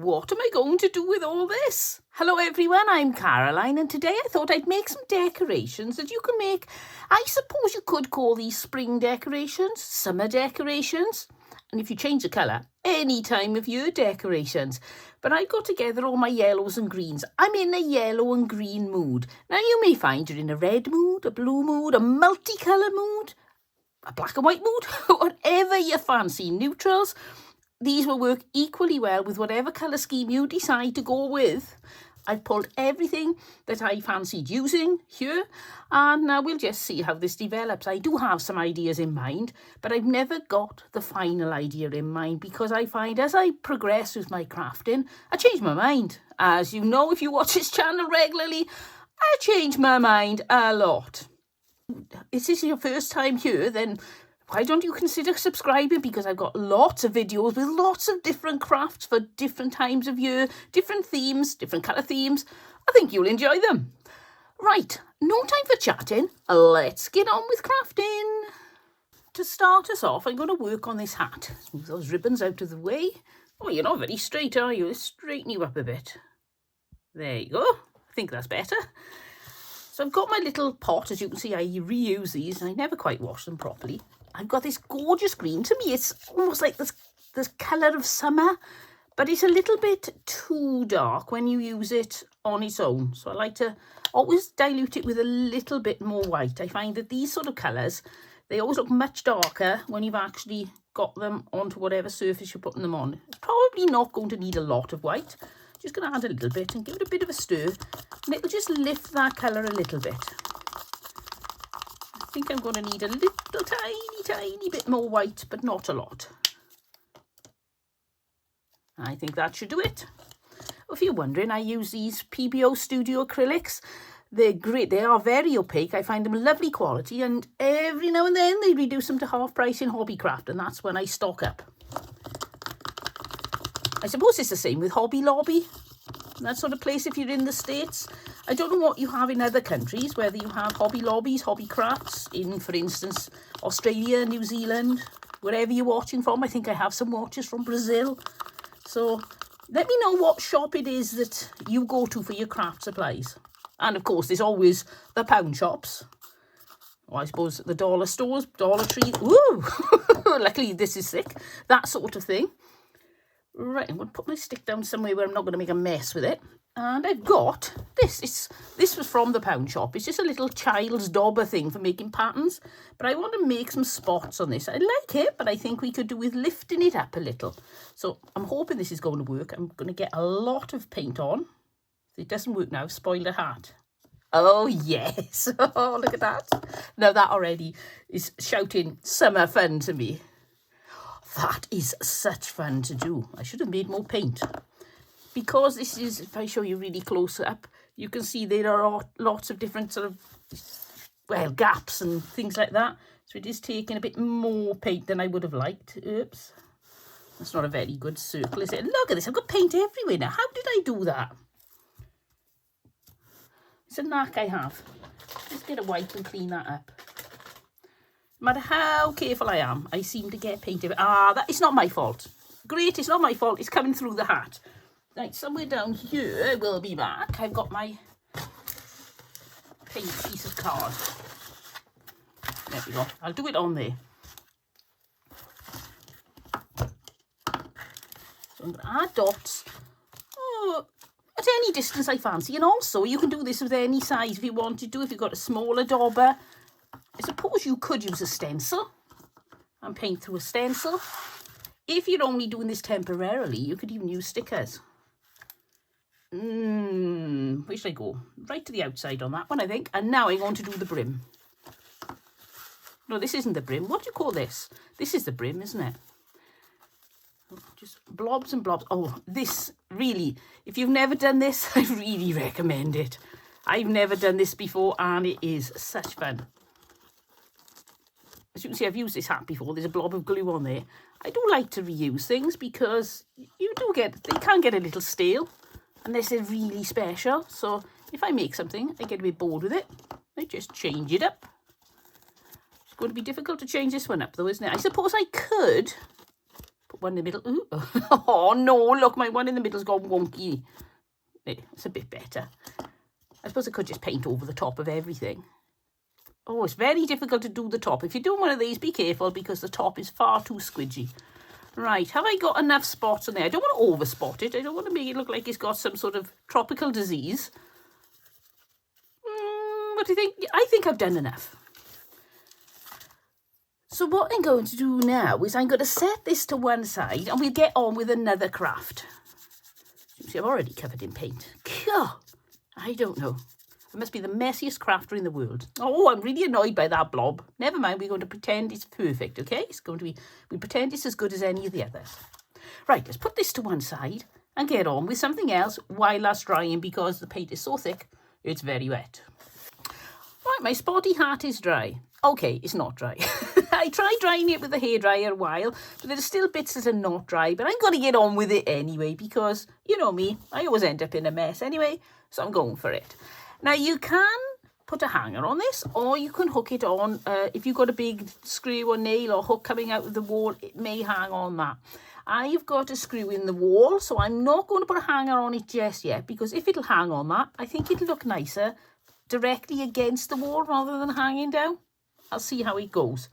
what am I going to do with all this? Hello everyone, I'm Caroline, and today I thought I'd make some decorations that you can make. I suppose you could call these spring decorations, summer decorations, and if you change the colour, any time of year decorations. But I got together all my yellows and greens. I'm in a yellow and green mood. Now you may find you're in a red mood, a blue mood, a multicolour mood, a black and white mood, whatever you fancy, neutrals. These will work equally well with whatever colour scheme you decide to go with. I've pulled everything that I fancied using here, and now we'll just see how this develops. I do have some ideas in mind, but I've never got the final idea in mind because I find as I progress with my crafting, I change my mind. As you know, if you watch this channel regularly, I change my mind a lot. If this is your first time here, then why don't you consider subscribing? Because I've got lots of videos with lots of different crafts for different times of year, different themes, different colour themes. I think you'll enjoy them. Right, no time for chatting. Let's get on with crafting. To start us off, I'm going to work on this hat. Move those ribbons out of the way. Oh, you're not very straight, are you? Let's straighten you up a bit. There you go. I think that's better. So I've got my little pot. As you can see, I reuse these and I never quite wash them properly. I've got this gorgeous green. To me, it's almost like this colour of summer, but it's a little bit too dark when you use it on its own. So I like to always dilute it with a little bit more white. I find that these sort of colours, they always look much darker when you've actually got them onto whatever surface you're putting them on. It's probably not going to need a lot of white. Just going to add a little bit and give it a bit of a stir, and it'll just lift that colour a little bit. I think I'm going to need a little tiny bit more white, but not a lot. I think that should do it. If you're wondering, I use these PBO Studio acrylics. They're great. They are very opaque. I find them lovely quality, and every now and then they reduce them to half price in Hobbycraft, and that's when I stock up. I suppose it's the same with Hobby Lobby, that sort of place if you're in the States. I don't know what you have in other countries, whether you have Hobby Lobbies, Hobby Crafts in, for instance, Australia, New Zealand, wherever you're watching from. I think I have some watchers from Brazil. So let me know what shop it is that you go to for your craft supplies. And of course, there's always the pound shops. Or I suppose the dollar stores, Dollar Tree. Ooh, luckily this is thick. That sort of thing. Right, I'm going to put my stick down somewhere where I'm not going to make a mess with it. And I've got this. This was from the pound shop. It's just a little child's dauber thing for making patterns. But I want to make some spots on this. I like it, but I think we could do with lifting it up a little. So I'm hoping this is going to work. I'm going to get a lot of paint on. If it doesn't work now, I've spoiled a hat. Oh, yes. Oh, look at that. Now that already is shouting summer fun to me. That is such fun to do. I should have made more paint. Because this is, if I show you really close up, you can see there are lots of different sort of, well, gaps and things like that. So it is taking a bit more paint than I would have liked. Oops. That's not a very good circle, is it? Look at this. I've got paint everywhere now. How did I do that? It's a knack I have. Let's get a wipe and clean that up. No matter how careful I am, I seem to get paint. It's not my fault. Great, it's not my fault. It's coming through the hat. Right, somewhere down here, I will be back. I've got my paint piece of card. There we go. I'll do it on there. So I'm going to add dots at any distance I fancy. And also, you can do this with any size if you wanted to. If you've got a smaller dauber, I suppose you could use a stencil and paint through a stencil. If you're only doing this temporarily, you could even use stickers. Where should I go? Right to the outside on that one, I think. And now I'm going to do the brim. No, this isn't the brim. What do you call this? This is the brim, isn't it? Just blobs and blobs. Oh, this really, if you've never done this, I really recommend it. I've never done this before and it is such fun. As you can see, I've used this hat before. There's a blob of glue on there. I do like to reuse things because they can get a little stale unless they're really special. So if I make something, I get a bit bored with it. I just change it up. It's going to be difficult to change this one up though, isn't it? I suppose I could put one in the middle. Ooh. Oh no, look, my one in the middle's gone wonky. It's a bit better. I suppose I could just paint over the top of everything. Oh, it's very difficult to do the top. If you're doing one of these, be careful because the top is far too squidgy. Right, have I got enough spots on there? I don't want to over spot it. I don't want to make it look like it's got some sort of tropical disease. What do you think? I think I've done enough. So what I'm going to do now is I'm going to set this to one side and we'll get on with another craft. See, I've already covered in paint. I don't know. I must be the messiest crafter in the world. Oh, I'm really annoyed by that blob. Never mind, we're going to pretend it's perfect, okay? It's going to be, we pretend it's as good as any of the others. Right, let's put this to one side and get on with something else while that's drying because the paint is so thick, it's very wet. Right, my spotty hat is dry. Okay, it's not dry. I tried drying it with the hairdryer a while, but there's still bits that are not dry, but I'm going to get on with it anyway because, you know me, I always end up in a mess anyway, so I'm going for it. Now, you can put a hanger on this, or you can hook it on. If you've got a big screw or nail or hook coming out of the wall, it may hang on that. I've got a screw in the wall, so I'm not going to put a hanger on it just yet, because if it'll hang on that, I think it'll look nicer directly against the wall rather than hanging down. I'll see how it goes.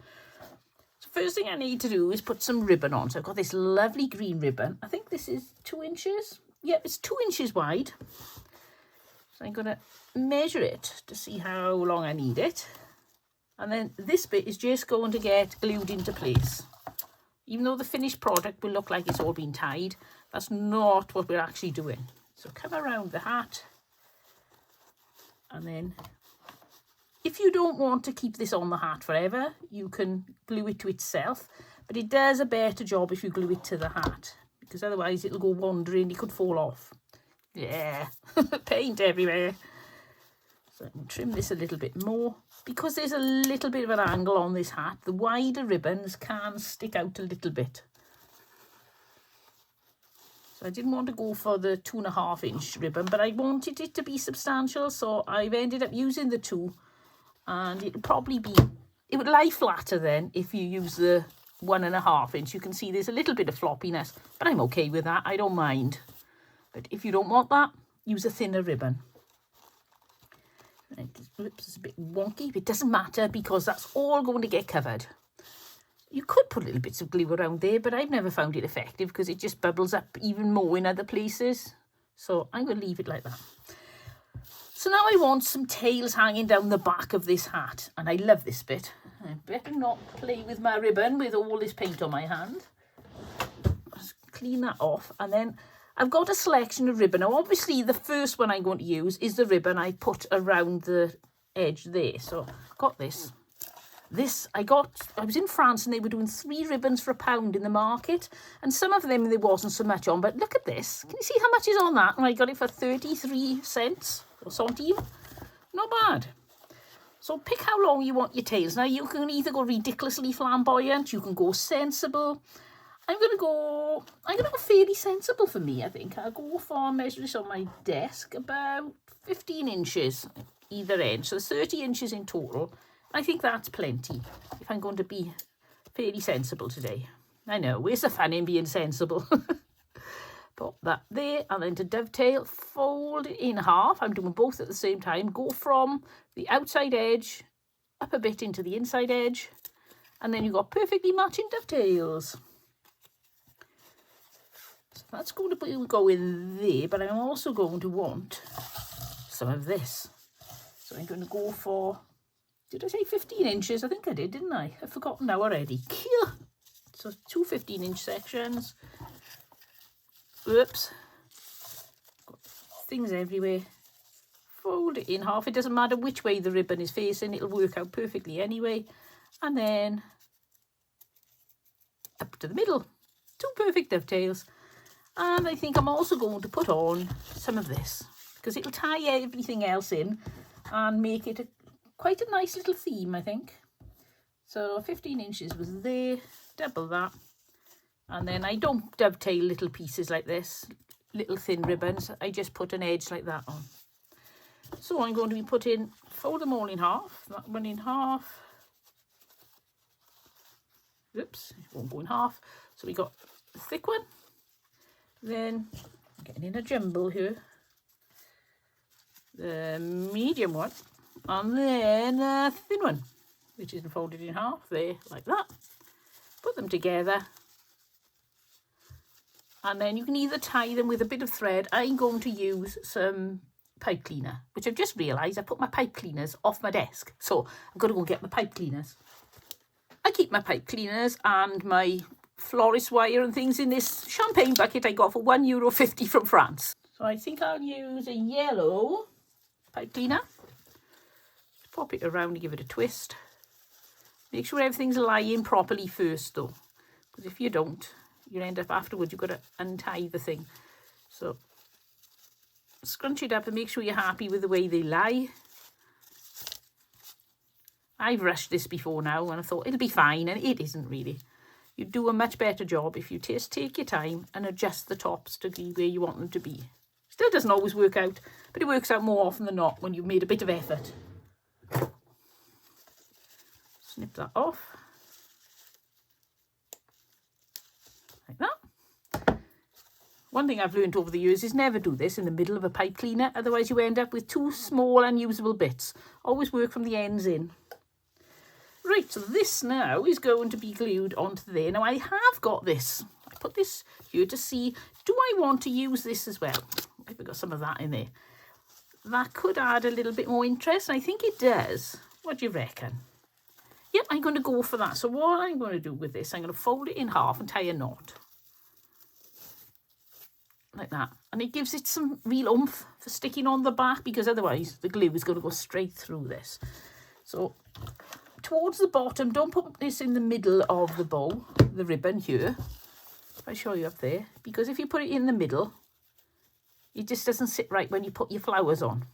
So first thing I need to do is put some ribbon on. So I've got this lovely green ribbon. I think this is 2 inches. Yep, it's 2 inches wide. So I'm going to measure it to see how long I need it. And then this bit is just going to get glued into place. Even though the finished product will look like it's all been tied, that's not what we're actually doing. So come around the hat. And then, if you don't want to keep this on the hat forever, you can glue it to itself. But it does a better job if you glue it to the hat, because otherwise it'll go wandering, it could fall off. Yeah, paint everywhere. So I can trim this a little bit more. Because there's a little bit of an angle on this hat, the wider ribbons can stick out a little bit. So I didn't want to go for the 2.5 inch ribbon, but I wanted it to be substantial, so I've ended up using the 2. And it'll probably be, it would lie flatter then if you use the 1.5 inch. You can see there's a little bit of floppiness, but I'm okay with that. I don't mind. But if you don't want that, use a thinner ribbon. Oops, it's a bit wonky, but it doesn't matter because that's all going to get covered. You could put little bits of glue around there, but I've never found it effective because it just bubbles up even more in other places. So I'm going to leave it like that. So now I want some tails hanging down the back of this hat. And I love this bit. I better not play with my ribbon with all this paint on my hand. Just clean that off. And then I've got a selection of ribbon. Now, obviously, the first one I'm going to use is the ribbon I put around the edge there. So I've got this. I was in France and they were doing 3 ribbons for £1 in the market. And some of them there wasn't so much on. But look at this. Can you see how much is on that? And I got it for 33 cents or centime. Not bad. So pick how long you want your tails. Now, you can either go ridiculously flamboyant. You can go sensible. I'm going to go fairly sensible for me, I think. I'll go for, measure this on my desk, about 15 inches either end. So 30 inches in total. I think that's plenty if I'm going to be fairly sensible today. I know, where's the fun in being sensible? Put that there, and then to dovetail, fold it in half. I'm doing both at the same time. Go from the outside edge up a bit into the inside edge, and then you've got perfectly matching dovetails. So that's going to go in there, but I'm also going to want some of this. So I'm going to go for, did I say 15 inches? I think I did, didn't I? I've forgotten now already. So 2 15-inch sections. Oops. Got things everywhere. Fold it in half. It doesn't matter which way the ribbon is facing. It'll work out perfectly anyway. And then up to the middle. 2 perfect dovetails. And I think I'm also going to put on some of this, because it'll tie everything else in and make it quite a nice little theme, I think. So 15 inches was there, double that. And then I don't dovetail little pieces like this, little thin ribbons. I just put an edge like that on. So I'm going to be fold them all in half, that one in half. Oops, it won't go in half. So we got thick one. Then I'm getting in a jumble here. The medium one. And then a thin one, which isn't folded in half there, like that. Put them together. And then you can either tie them with a bit of thread. I'm going to use some pipe cleaner, which I've just realised I put my pipe cleaners off my desk. So I've got to go and get my pipe cleaners. I keep my pipe cleaners and my florist wire and things in this champagne bucket I got for €1.50 from France. So I think I'll use a yellow pipe cleaner. Pop it around and give it a twist. Make sure everything's lying properly first though, because if you don't, you end up afterwards, you've got to untie the thing. So scrunch it up and make sure you're happy with the way they lie. I've rushed this before now and I thought it'll be fine, and it isn't really. You do a much better job if you just take your time and adjust the tops to be where you want them to be. Still doesn't always work out, but it works out more often than not when you've made a bit of effort. Snip that off. Like that. One thing I've learned over the years is never do this in the middle of a pipe cleaner, otherwise you end up with two small unusable bits. Always work from the ends in. Right, so this now is going to be glued onto there. Now I have got this. I put this here to see, do I want to use this as well? I've got some of that in there. That could add a little bit more interest. I think it does. What do you reckon? Yep, I'm going to go for that. So what I'm going to do with this, I'm going to fold it in half and tie a knot. Like that. And it gives it some real oomph for sticking on the back, because otherwise the glue is going to go straight through this. So towards the bottom, don't put this in the middle of the bow, the ribbon here. If I show you up there, because if you put it in the middle, it just doesn't sit right when you put your flowers on.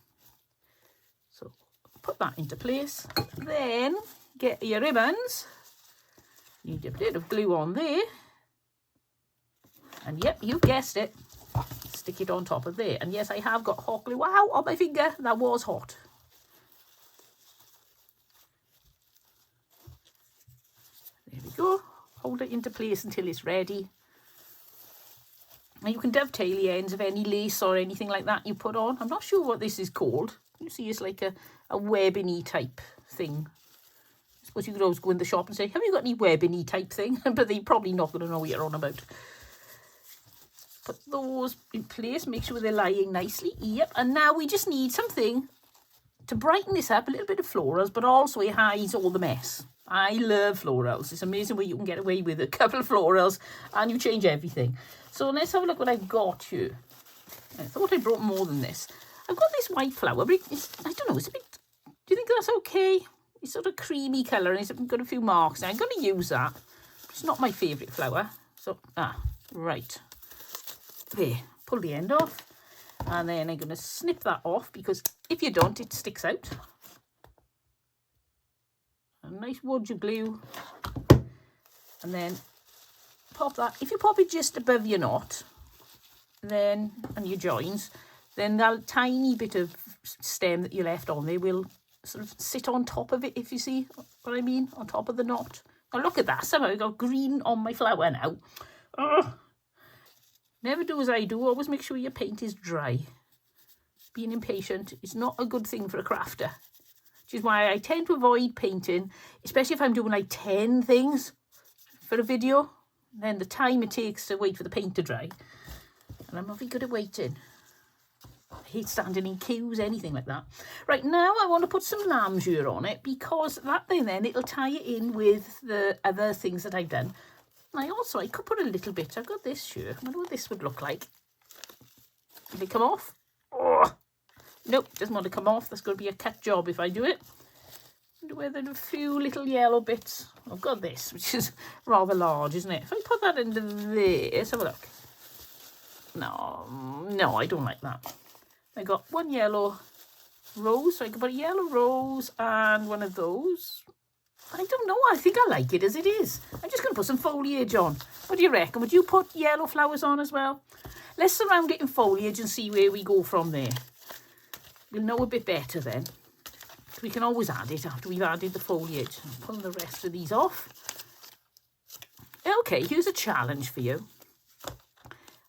So put that into place. Then get your ribbons. Need a bit of glue on there. And yep, you guessed it. Stick it on top of there. And yes, I have got hot glue. Wow, on my finger. That was hot. There we go. Hold it into place until it's ready. Now you can dovetail the ends of any lace or anything like that you put on. I'm not sure what this is called. You see, it's like a webbing-y type thing. I suppose you could always go in the shop and say, have you got any webbing-y type thing? But they're probably not going to know what you're on about. Put those in place, make sure they're lying nicely. Yep, and now we just need something to brighten this up, a little bit of florals, but also it hides all the mess. I love florals. It's amazing where you can get away with a couple of florals and you change everything. So let's have a look what I've got here. I thought I brought more than this. I've got this white flower, but it's, I don't know, it's a bit, do you think that's okay? It's sort of creamy colour and it's got a few marks. Now I'm going to use that. It's not my favourite flower. So, right. There, pull the end off. And then I'm going to snip that off, because if you don't, it sticks out. A nice wood of glue. And then pop that. If you pop it just above your knot, then, and your joins, then that tiny bit of stem that you left on there will sort of sit on top of it, if you see what I mean, on top of the knot. Now look at that, somehow I got green on my flower now. Ugh. Never do as I do, always make sure your paint is dry. Being impatient is not a good thing for a crafter, which is why I tend to avoid painting, especially if I'm doing like 10 things for a video. Then the time it takes to wait for the paint to dry, and I'm not very good at waiting. I hate standing in queues, anything like that. Right, now I want to put some lambsure on it, because that thing then, it'll tie it in with the other things that I've done. I could put a little bit. I've got this here. I wonder what this would look like. Will it come off? Oh, nope, doesn't want to come off. That's going to be a cut job if I do it. I wonder whether a few little yellow bits. I've got this, which is rather large, isn't it? If I put that into there, let's have a look. No, I don't like that. I got one yellow rose, so I can put a yellow rose and one of those. I don't know. I think I like it as it is. I'm just going to put some foliage on. What do you reckon? Would you put yellow flowers on as well? Let's surround it in foliage and see where we go from there. We'll know a bit better then. We can always add it after we've added the foliage. I'll pull the rest of these off. Okay, here's a challenge for you.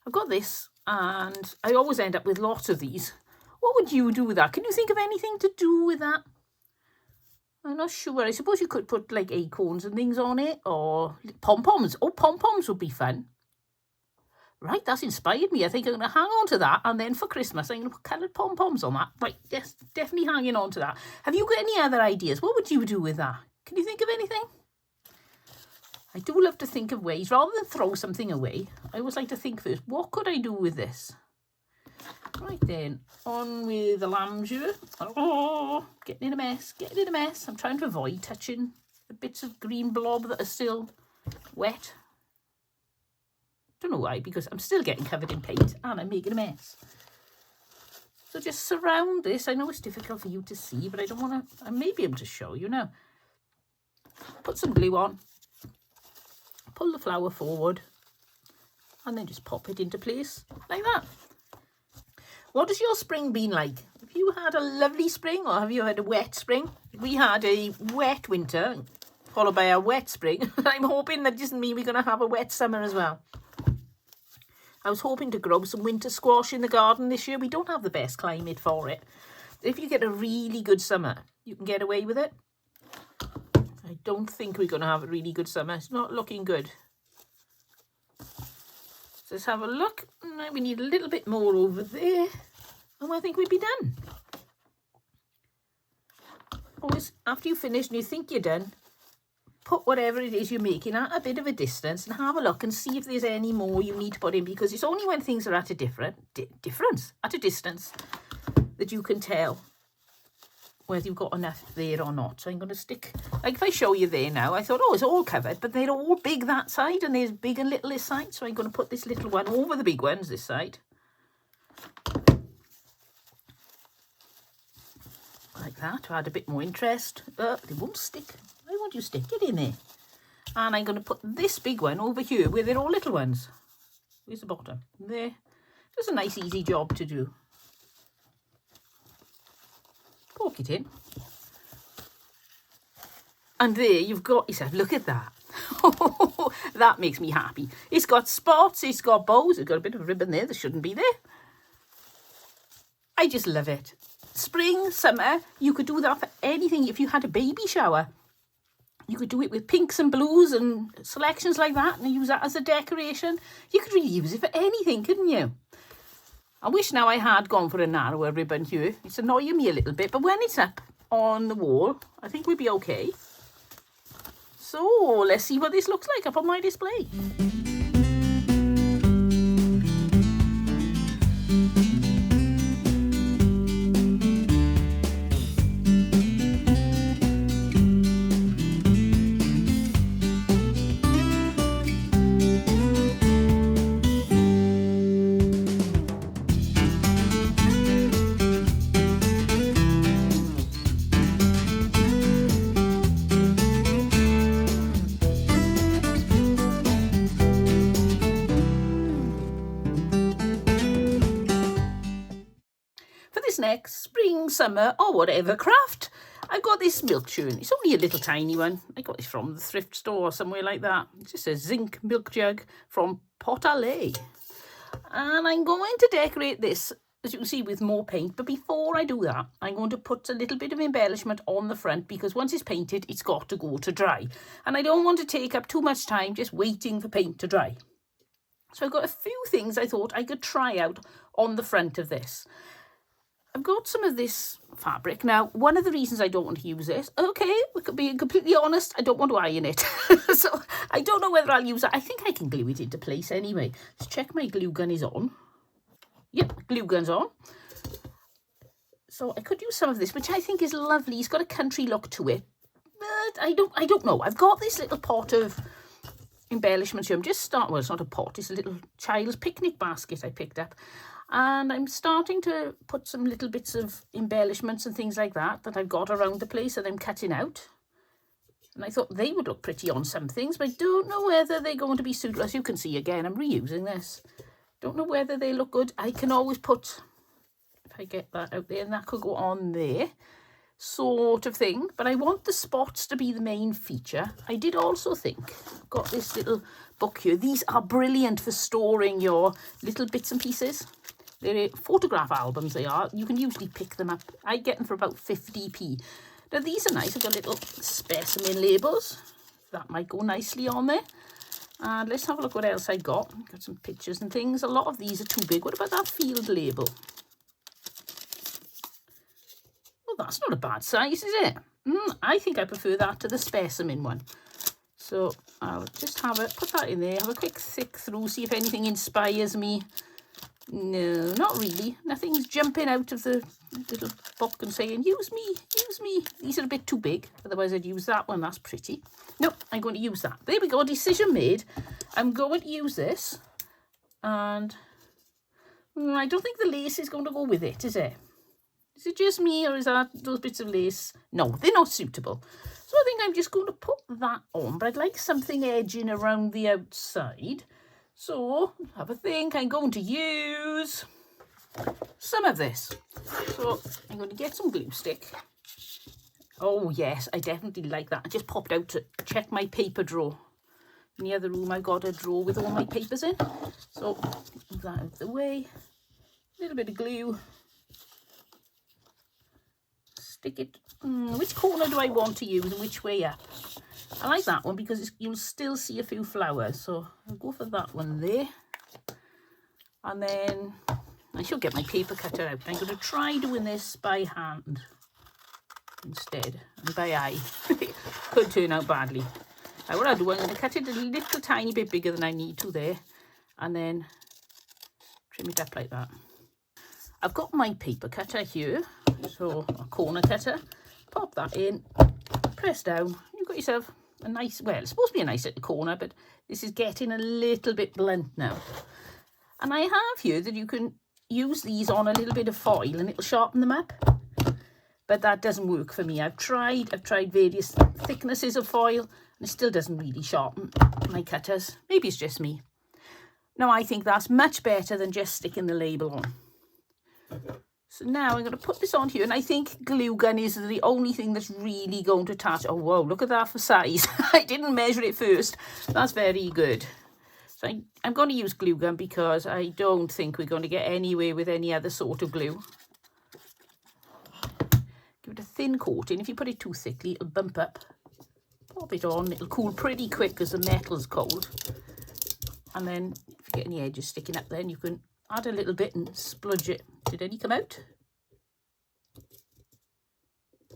I've got this, and I always end up with lots of these. What would you do with that? Can you think of anything to do with that? I'm not sure. I suppose you could put like acorns and things on it, or pom-poms. Oh, pom-poms would be fun. Right, that's inspired me. I think I'm going to hang on to that, and then for Christmas I'm going to put coloured pom-poms on that. Right, yes, definitely hanging on to that. Have you got any other ideas? What would you do with that? Can you think of anything? I do love to think of ways, rather than throw something away. I always like to think first, what could I do with this? Right then, on with the lambs here. Oh, getting in a mess, getting in a mess. I'm trying to avoid touching the bits of green blob that are still wet. Don't know why, because I'm still getting covered in paint and I'm making a mess. So just surround this. I know it's difficult for you to see, but I don't want to, I may be able to show you now. Put some glue on, pull the flower forward, and then just pop it into place like that. What has your spring been like? Have you had a lovely spring, or have you had a wet spring? We had a wet winter, followed by a wet spring. I'm hoping that doesn't mean we're going to have a wet summer as well. I was hoping to grow some winter squash in the garden this year. We don't have the best climate for it. If you get a really good summer, you can get away with it. I don't think we're going to have a really good summer. It's not looking good. Let's have a look. We need a little bit more over there, and I think we'd be done. Always, after you finish and you think you're done, put whatever it is you're making at a bit of a distance and have a look and see if there's any more you need to put in, because it's only when things are at a distance, that you can tell whether you've got enough there or not. So I'm going to stick, like if I show you there now, I thought, oh, it's all covered, but they're all big that side and there's big and little this side. So I'm going to put this little one over the big ones this side. Like that, to add a bit more interest. They won't stick. Why won't you stick it in there? And I'm going to put this big one over here where they're all little ones. Where's the bottom? There. Just a nice easy job to do. Poke it in. And there you've got yourself, look at that. That makes me happy. It's got spots, it's got bows, it's got a bit of ribbon there that shouldn't be there. I just love it. Spring, summer, you could do that for anything. If you had a baby shower, you could do it with pinks and blues and selections like that and use that as a decoration. You could really use it for anything, couldn't you? I wish now I had gone for a narrower ribbon here. It's annoying me a little bit, but when it's up on the wall, I think we'll be okay. So let's see what this looks like up on my display. Next spring, summer, or whatever craft, I've got this milk churn. It's only a little tiny one. I got this from the thrift store or somewhere like that. It's just a zinc milk jug from Pot-a-lait. And I'm going to decorate this, as you can see, with more paint. But before I do that, I'm going to put a little bit of embellishment on the front, because once it's painted, it's got to go to dry. And I don't want to take up too much time just waiting for paint to dry. So I've got a few things I thought I could try out on the front of this. I've got some of this fabric. Now, one of the reasons I don't want to use this, okay, we could be completely honest, I don't want to iron it. So I don't know whether I'll use it. I think I can glue it into place anyway. Let's check my glue gun is on. Yep, glue gun's on. So I could use some of this, which I think is lovely. It's got a country look to it. But I don't know. I've got this little pot of embellishments here. I'm just starting, well, it's not a pot, it's a little child's picnic basket I picked up. And I'm starting to put some little bits of embellishments and things like that I've got around the place that I'm cutting out. And I thought they would look pretty on some things, but I don't know whether they're going to be suitable. As you can see, again, I'm reusing this. Don't know whether they look good. I can always put, if I get that out there, and that could go on there, sort of thing. But I want the spots to be the main feature. I did also think, I've got this little book here. These are brilliant for storing your little bits and pieces. They're photograph albums, they are. You can usually pick them up. I get them for about 50p. Now, these are nice. I've got little specimen labels. That might go nicely on there. And let's have a look what else I got. Got some pictures and things. A lot of these are too big. What about that field label? Well, that's not a bad size, is it? I think I prefer that to the specimen one. So I'll just put that in there, have a quick thick through, see if anything inspires me. No, not really. Nothing's jumping out of the little book and saying, use me, use me. These are a bit too big. Otherwise, I'd use that one. That's pretty. Nope, I'm going to use that. There we go. Decision made. I'm going to use this. And I don't think the lace is going to go with it, is it? Is it just me, or is that those bits of lace? No, they're not suitable. So I think I'm just going to put that on. But I'd like something edging around the outside. So, have a think. I'm going to use some of this. So, I'm going to get some glue stick. Oh, yes, I definitely like that. I just popped out to check my paper drawer. In the other room, I've got a drawer with all my papers in. So, move that out of the way. A little bit of glue. Stick it. Which corner do I want to use and which way up? I like that one because you'll still see a few flowers. So I'll go for that one there. And then I should get my paper cutter out. I'm going to try doing this by hand instead. And by eye. Could turn out badly. Now what I'll do, I'm going to cut it a little tiny bit bigger than I need to there. And then trim it up like that. I've got my paper cutter here. So a corner cutter. Pop that in. Press down. You've got yourself a nice, well, it's supposed to be a nice little corner, but this is getting a little bit blunt now. And I have here that you can use these on a little bit of foil and it'll sharpen them up. But that doesn't work for me. I've tried various thicknesses of foil and it still doesn't really sharpen my cutters. Maybe it's just me. No, I think that's much better than just sticking the label on. So now I'm going to put this on here, and I think glue gun is the only thing that's really going to attach. Oh, whoa, look at that for size. I didn't measure it first. That's very good. So I'm going to use glue gun because I don't think we're going to get anywhere with any other sort of glue. Give it a thin coating. If you put it too thickly, it'll bump up. Pop it on. It'll cool pretty quick because the metal's cold. And then if you get any edges sticking up, then you can add a little bit and spludge it. Did any come out?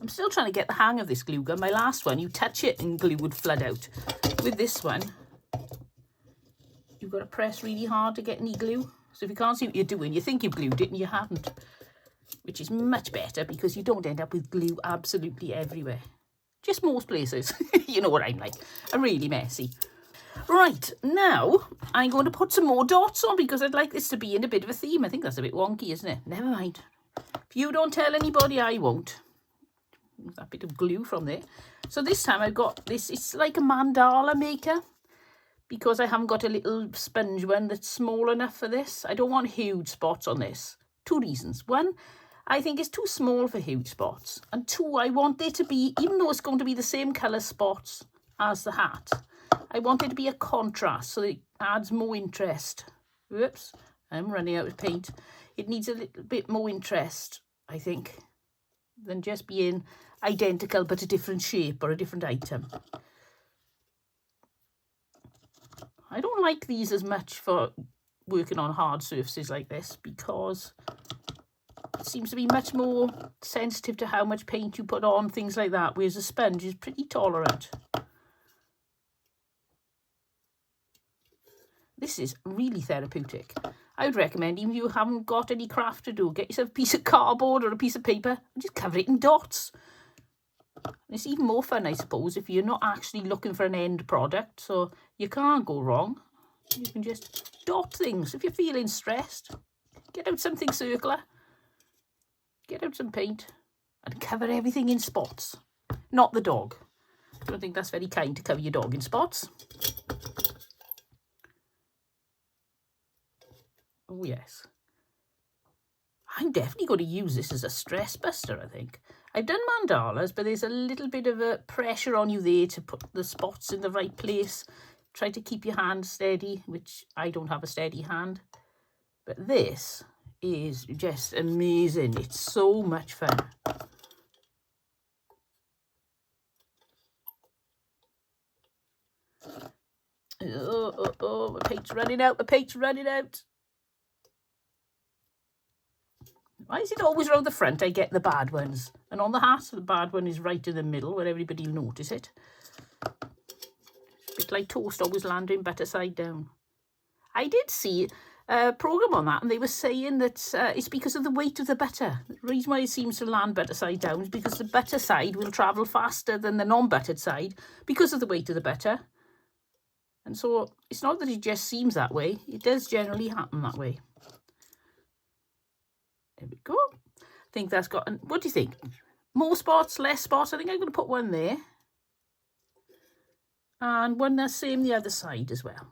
I'm still trying to get the hang of this glue gun. My last one, you touch it and glue would flood out. With this one, you've got to press really hard to get any glue. So if you can't see what you're doing, you think you've glued it and you haven't. Which is much better because you don't end up with glue absolutely everywhere. Just most places. You know what I'm like. I'm really messy. Right, now I'm going to put some more dots on because I'd like this to be in a bit of a theme. I think that's a bit wonky, isn't it? Never mind. If you don't tell anybody, I won't. That bit of glue from there. So this time I've got this. It's like a mandala maker because I haven't got a little sponge one that's small enough for this. I don't want huge spots on this. Two reasons. One, I think it's too small for huge spots. And two, I want there to be, even though it's going to be the same colour spots as the hat, I want it to be a contrast so it adds more interest. Whoops, I'm running out of paint. It needs a little bit more interest, I think, than just being identical but a different shape or a different item. I don't like these as much for working on hard surfaces like this because it seems to be much more sensitive to how much paint you put on, things like that, whereas a sponge is pretty tolerant. This is really therapeutic. I would recommend, even if you haven't got any craft to do, get yourself a piece of cardboard or a piece of paper and just cover it in dots. It's even more fun, I suppose, if you're not actually looking for an end product, so you can't go wrong. You can just dot things. If you're feeling stressed, get out something circular, get out some paint and cover everything in spots. Not the dog. I don't think that's very kind to cover your dog in spots. Oh, yes. I'm definitely going to use this as a stress buster, I think. I've done mandalas, but there's a little bit of a pressure on you there to put the spots in the right place. try to keep your hand steady, which I don't have a steady hand. But this is just amazing. It's so much fun. Oh, my paint's running out, my paint's running out. Why is it always around the front I get the bad ones? And on the hat, the bad one is right in the middle where everybody will notice it. It's a bit like toast always landing better side down. I did see a programme on that, and they were saying that it's because of the weight of the butter. The reason why it seems to land better side down is because the butter side will travel faster than the non-buttered side because of the weight of the butter. And so it's not that it just seems that way. It does generally happen that way. There we go. I think that's got... What do you think? More spots, less spots? I think I'm going to put one there. And one the same the other side as well,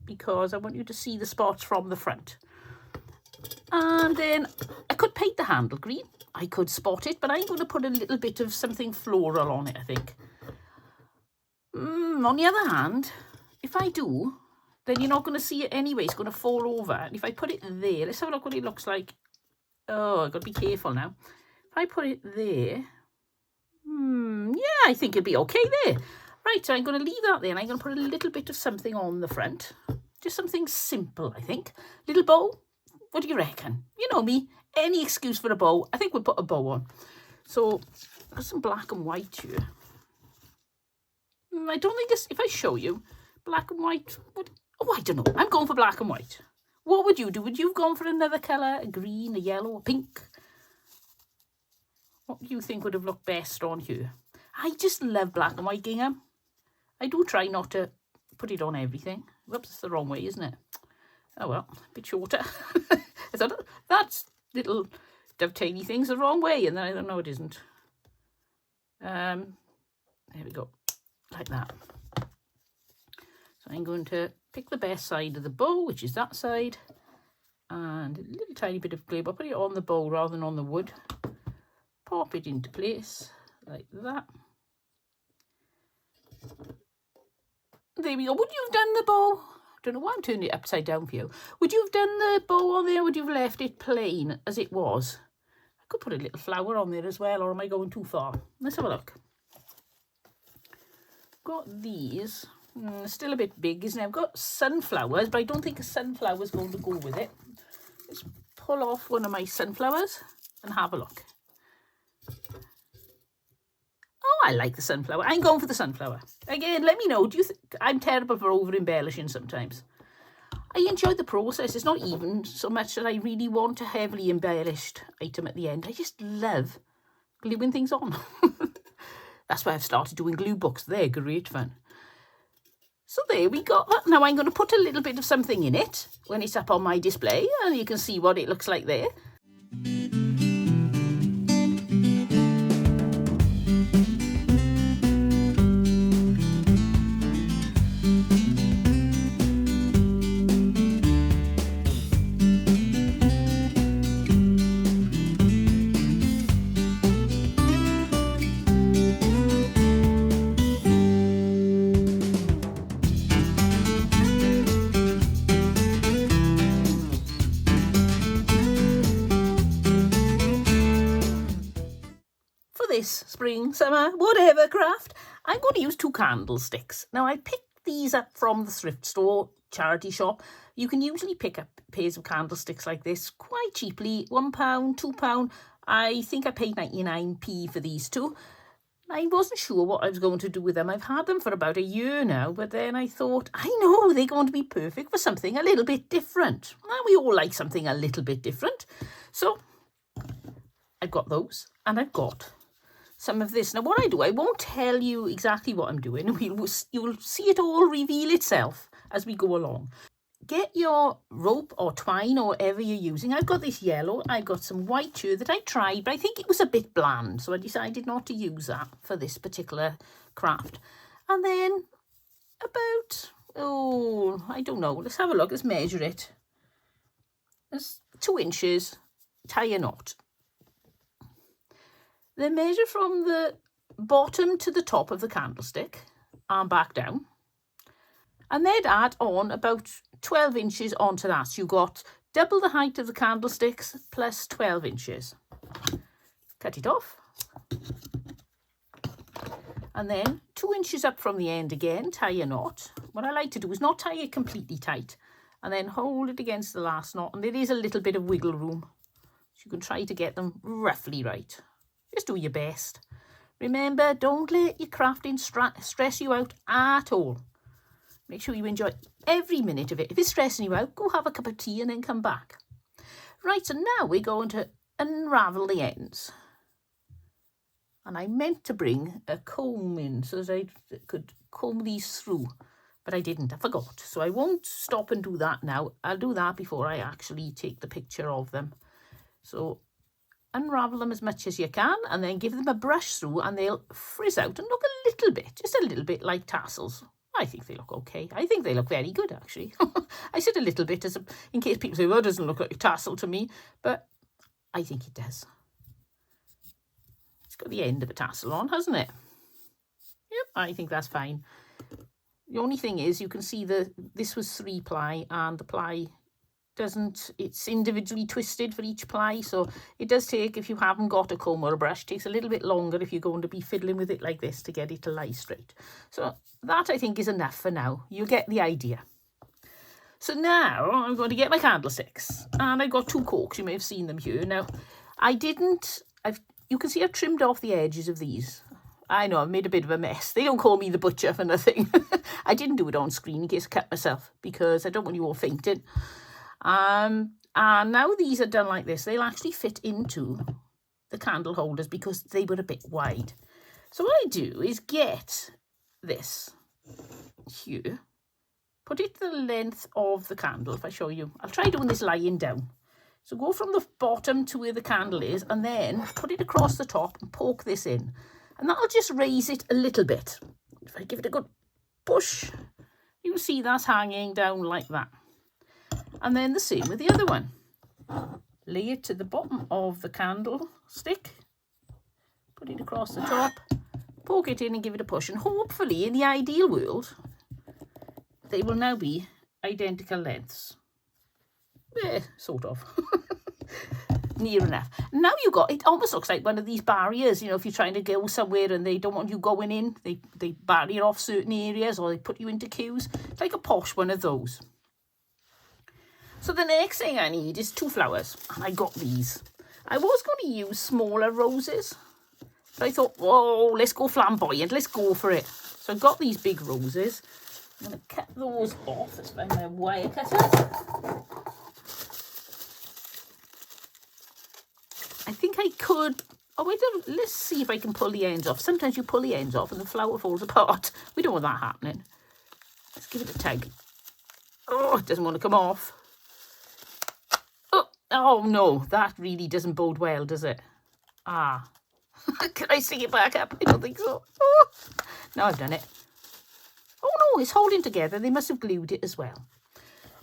because I want you to see the spots from the front. And then I could paint the handle green. I could spot it, but I'm going to put a little bit of something floral on it, I think. On the other hand, if I do, then you're not going to see it anyway. It's going to fall over. And if I put it there, let's have a look what it looks like. Oh, I've got to be careful now. If I put it there, yeah, I think it'll be okay there. Right, so I'm going to leave that there, and I'm going to put a little bit of something on the front. Just something simple, I think. Little bow. What do you reckon? You know me, any excuse for a bow. I think we'll put a bow on. So, I've got some black and white here. I don't think this, if I show you, black and white, I don't know. I'm going for black and white. What would you do? Would you have gone for another colour? A green, a yellow, a pink? What do you think would have looked best on here? I just love black and white gingham. I do try not to put it on everything. Whoops, it's the wrong way, isn't it? Oh well, a bit shorter. I thought, that's little dovetaily thing's the wrong way, and then I don't know it isn't. There we go, like that. So I'm going to pick the best side of the bow, which is that side, and a little tiny bit of glue. I'll put it on the bow rather than on the wood. Pop it into place like that. There we go. Would you have done the bow? I don't know why I'm turning it upside down for you. Would you have done the bow on there, or would you have left it plain as it was? I could put a little flower on there as well, or am I going too far? Let's have a look. Got these. Still a bit big, isn't it? I've got sunflowers, but I don't think a sunflower is going to go with it. Let's pull off one of my sunflowers and have a look. Oh, I like the sunflower. I'm going for the sunflower. Again, let me know. Do you think I'm terrible for over-embellishing sometimes? I enjoy the process. It's not even so much that I really want a heavily embellished item at the end. I just love gluing things on. That's why I've started doing glue books. They're great fun. So there we got that. Now I'm going to put a little bit of something in it when it's up on my display, and you can see what it looks like there. This spring, summer, whatever craft, I'm going to use 2 candlesticks. Now, I picked these up from the thrift store, charity shop. You can usually pick up pairs of candlesticks like this quite cheaply, £1, £2. I think I paid 99p for these 2. I wasn't sure what I was going to do with them. I've had them for about a year now, but then I thought, I know they're going to be perfect for something a little bit different. Well, we all like something a little bit different. So I've got those, and I've got some of this. Now, what I do, I won't tell you exactly what I'm doing. You'll see it all reveal itself as we go along. Get your rope or twine or whatever you're using. I've got this yellow. I've got some white here that I tried, but I think it was a bit bland, so I decided not to use that for this particular craft. And then about, I don't know. Let's have a look. Let's measure it. That's 2 inches. Tie a knot. Then measure from the bottom to the top of the candlestick and back down. And then add on about 12 inches onto that. So you've got double the height of the candlesticks plus 12 inches. Cut it off. And then 2 inches up from the end again, tie a knot. What I like to do is not tie it completely tight and then hold it against the last knot. And there is a little bit of wiggle room. So you can try to get them roughly right. Just do your best. Remember, don't let your crafting stress you out at all. Make sure you enjoy every minute of it. If it's stressing you out, go have a cup of tea and then come back. Right, so now we're going to unravel the ends. And I meant to bring a comb in so that I could comb these through, but I didn't, I forgot. So I won't stop and do that now. I'll do that before I actually take the picture of them. So unravel them as much as you can and then give them a brush through and they'll frizz out and look a little bit, just a little bit like tassels. I think they look okay. I think they look very good, actually. I said a little bit in case people say, well, it doesn't look like a tassel to me, but I think it does. It's got the end of a tassel on, hasn't it? Yep, I think that's fine. The only thing is you can see this was 3 ply and the ply it's individually twisted for each ply. So it does take, if you haven't got a comb or a brush, it takes a little bit longer if you're going to be fiddling with it like this to get it to lie straight. So that I think is enough for now. You get the idea. So now I'm going to get my candlesticks and I've got 2 corks. You may have seen them here. Now you can see I've trimmed off the edges of these. I know, I've made a bit of a mess. They don't call me the butcher for nothing. I didn't do it on screen in case I cut myself because I don't want you all fainting. And now these are done like this. They'll actually fit into the candle holders because they were a bit wide. So what I do is get this here, put it to the length of the candle. If I show you, I'll try doing this lying down. So go from the bottom to where the candle is and then put it across the top and poke this in. And that'll just raise it a little bit. If I give it a good push, you can see that's hanging down like that. And then the same with the other one. Lay it to the bottom of the candlestick. Put it across the top. Poke it in and give it a push. And hopefully, in the ideal world, they will now be identical lengths. Sort of. Near enough. Now you got, it almost looks like one of these barriers, you know, if you're trying to go somewhere and they don't want you going in, they barrier off certain areas or they put you into queues. It's like a posh one of those. So the next thing I need is 2 flowers. And I got these. I was going to use smaller roses, but I thought, whoa, let's go flamboyant. Let's go for it. So I got these big roses. I'm going to cut those off. Let's find my wire cutter. I think I could, let's see if I can pull the ends off. Sometimes you pull the ends off and the flower falls apart. We don't want that happening. Let's give it a tug. Oh, it doesn't want to come off. Oh no, that really doesn't bode well, does it? Ah. Can I stick it back up? I don't think so. Oh. Now I've done it. Oh no, it's holding together. They must have glued it as well.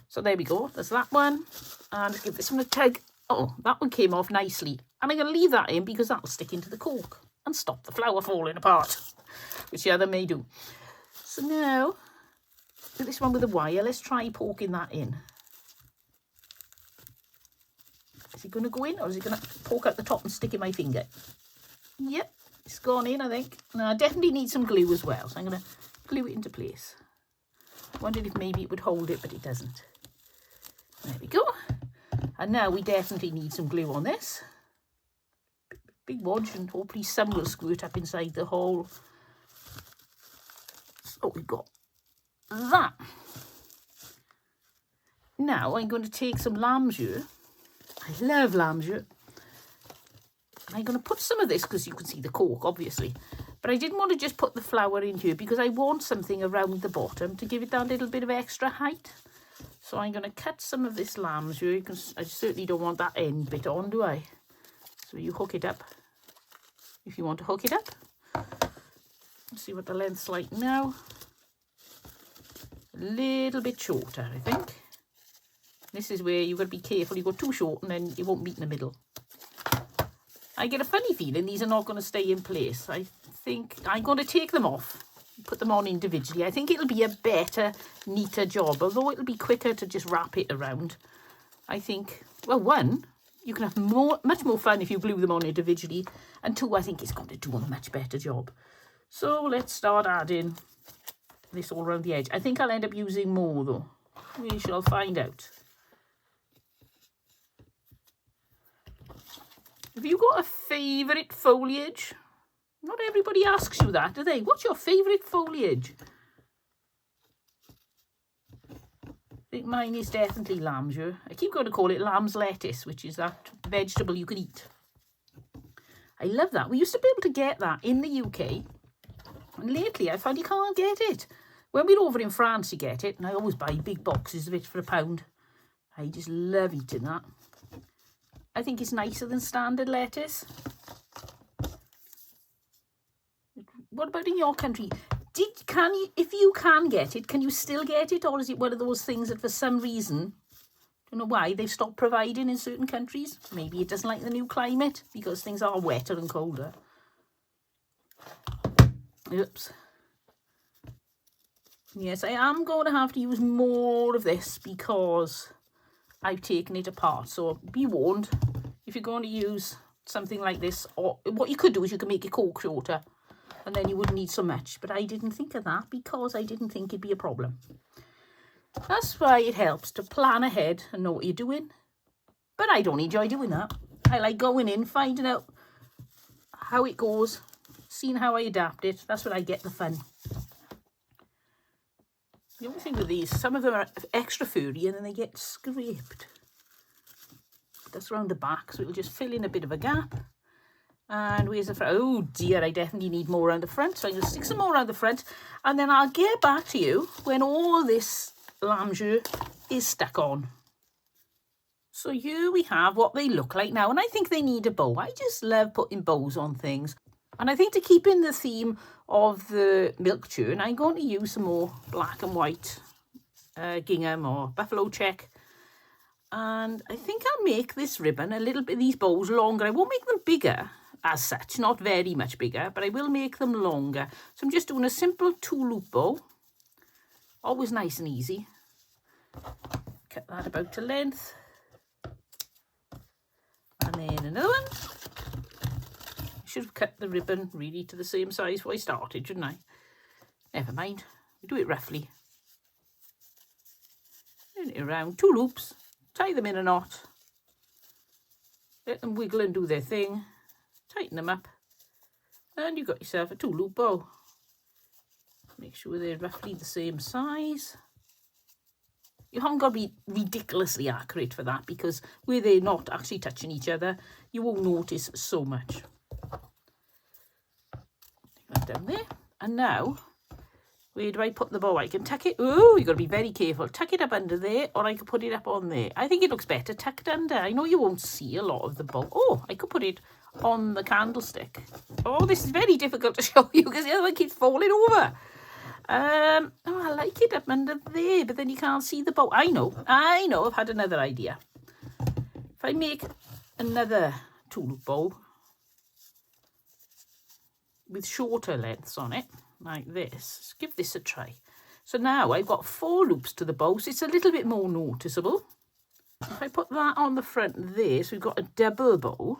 So there we go. There's that one. And let's give this one a tug. Oh, that one came off nicely. And I'm going to leave that in because that'll stick into the cork and stop the flower falling apart, which the other may do. So now, with this one with the wire, let's try poking that in. Is it going to go in or is it going to poke out the top and stick in my finger? Yep, it's gone in, I think. Now, I definitely need some glue as well, so I'm going to glue it into place. Wondered if maybe it would hold it, but it doesn't. There we go. And now we definitely need some glue on this. Big wodge, and hopefully some will squirt up inside the hole. So we've got that. Now I'm going to take some lamb's jus. I love lamb's jus. And I'm going to put some of this, because you can see the cork, obviously. But I didn't want to just put the flower in here, because I want something around the bottom to give it that little bit of extra height. So I'm going to cut some of this lamb's jus. I certainly don't want that end bit on, do I? So you hook it up, if you want to hook it up. Let's see what the length's like now. A little bit shorter, I think. This is where you've got to be careful. You go too short and then it won't meet in the middle. I get a funny feeling these are not going to stay in place. I think I'm going to take them off. put them on individually. I think it'll be a better, neater job, although it'll be quicker to just wrap it around. I think, well, one, you can have much more fun if you glue them on individually, and two, I think it's going to do a much better job. So let's start adding this all around the edge. I think I'll end up using more though. We shall find out. Have you got a favourite foliage? Not everybody asks you that, do they? What's your favourite foliage? I think mine is definitely lambswool. I keep going to call it lamb's lettuce, which is that vegetable you can eat. I love that. We used to be able to get that in the UK. And lately I found you can't get it. When we're over in France, you get it. And I always buy big boxes of it for £1. I just love eating that. I think it's nicer than standard lettuce. What about in your country? If you can get it, can you still get it? Or is it one of those things that for some reason, I don't know why, they've stopped providing in certain countries? Maybe it doesn't like the new climate because things are wetter and colder. Oops. Yes, I am going to have to use more of this because I've taken it apart. So be warned, if you're going to use something like this, or what you could do is you can make it cork shorter. And then you wouldn't need so much. But I didn't think of that because I didn't think it'd be a problem. That's why it helps to plan ahead and know what you're doing. But I don't enjoy doing that. I like going in, finding out how it goes, seeing how I adapt it. That's when I get the fun. The only thing with these, some of them are extra furry and then they get scraped. That's around the back, so it'll just fill in a bit of a gap. And where's the front? Oh dear, I definitely need more around the front. So I'm going to stick some more around the front. And then I'll get back to you when all this lambswool is stuck on. So here we have what they look like now. And I think they need a bow. I just love putting bows on things. And I think to keep in the theme of the milk churn, I'm going to use some more black and white gingham or buffalo check. And I think I'll make this ribbon a little bit, these bows longer. I won't make them bigger as such, not very much bigger, but I will make them longer. So I'm just doing a simple 2-loop bow. Always nice and easy. Cut that about to length. And then another one. I should have cut the ribbon really to the same size before I started, shouldn't I? Never mind. We do it roughly. Turn it around. 2 loops. Tie them in a knot. Let them wiggle and do their thing. Tighten them up. And you've got yourself a 2-loop bow. Make sure they're roughly the same size. You haven't got to be ridiculously accurate for that because where they're not actually touching each other, you won't notice so much. That down there. And now, where do I put the bow? I can tuck it. Oh, you've got to be very careful. Tuck it up under there, or I could put it up on there. I think it looks better tucked under. I know you won't see a lot of the bow. Oh, I could put it on the candlestick. Oh, this is very difficult to show you because the other one keeps falling over. Oh, I like it up under there, but then you can't see the bow. I know, I've had another idea. If I make another 2-loop bow with shorter lengths on it, like this, let's give this a try. So now I've got 4 loops to the bow, so it's a little bit more noticeable. If I put that on the front there, so we've got a double bow,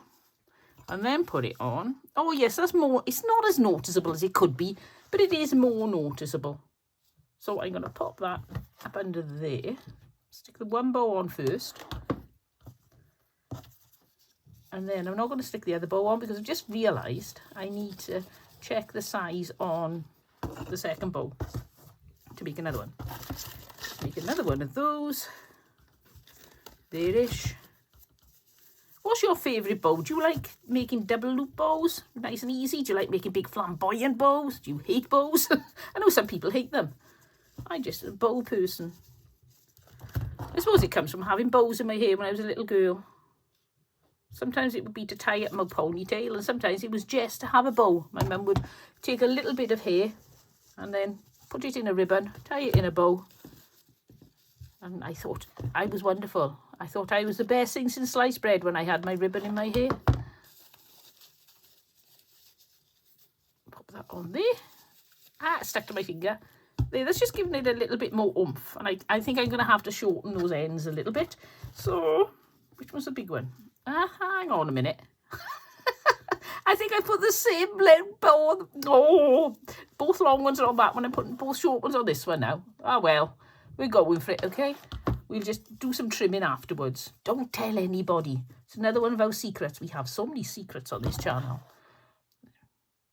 and then put it on. Oh yes, that's more, it's not as noticeable as it could be, but it is more noticeable. So I'm going to pop that up under there. Stick the one bow on first. And then I'm not going to stick the other bow on because I've just realised I need to check the size on the second bow to make another one. Make another one of those. There-ish. What's your favourite bow? Do you like making double loop bows? Nice and easy. Do you like making big flamboyant bows? Do you hate bows? I know some people hate them. I'm just a bow person. I suppose it comes from having bows in my hair when I was a little girl. Sometimes it would be to tie up my ponytail, and sometimes it was just to have a bow. My mum would take a little bit of hair and then put it in a ribbon, tie it in a bow. And I thought I was wonderful. I thought I was the best thing since sliced bread when I had my ribbon in my hair. Pop that on there. Stuck to my finger. There, that's just giving it a little bit more oomph. And I think I'm going to have to shorten those ends a little bit. So, which one's the big one? Hang on a minute. I think I put the same length both. Oh, both long ones are on that one. I'm putting both short ones on this one now. Ah, well, we're going for it, okay? We'll just do some trimming afterwards. Don't tell anybody. It's another one of our secrets. We have so many secrets on this channel.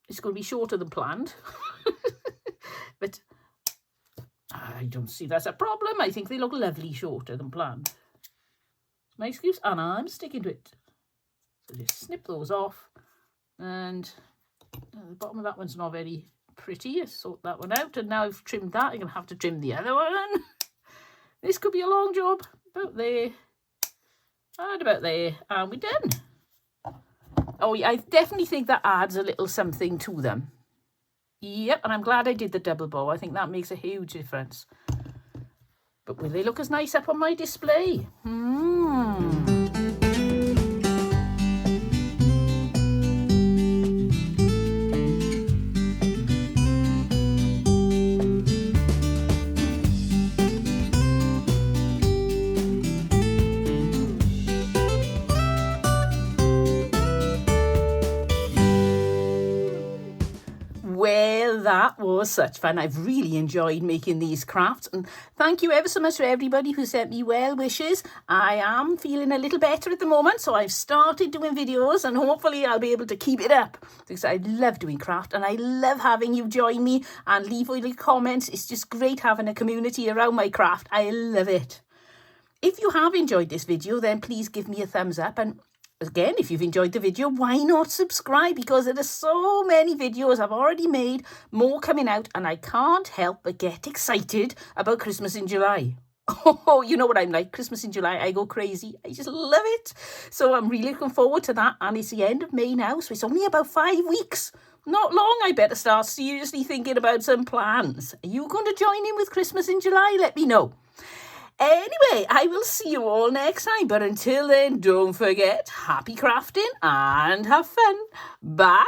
It's going to be shorter than planned. But I don't see that's a problem. I think they look lovely shorter than planned. It's my excuse, and I'm sticking to it. So just snip those off. And the bottom of that one's not very pretty. I sort that one out. And now I've trimmed that, I'm going to have to trim the other one. This could be a long job. About there. And about there. And we're done. Oh, yeah, I definitely think that adds a little something to them. Yep, and I'm glad I did the double bow. I think that makes a huge difference. But will they look as nice up on my display? Well, that was such fun. I've really enjoyed making these crafts, and thank you ever so much for everybody who sent me well wishes. I am feeling a little better at the moment, so I've started doing videos, and hopefully I'll be able to keep it up, because I love doing craft and I love having you join me and leave little comments. It's just great having a community around my craft. I love it. If you have enjoyed this video, then please give me a thumbs up, and again, if you've enjoyed the video, why not subscribe? Because there are so many videos I've already made, more coming out, and I can't help but get excited about Christmas in July. Oh, you know what I'm like. Christmas in July, I go crazy. I just love it. So I'm really looking forward to that. And it's the end of May now, so it's only about 5 weeks. Not long. I better start seriously thinking about some plans. Are you going to join in with Christmas in July? Let me know. Anyway, I will see you all next time. But until then, don't forget, happy crafting and have fun. Bye.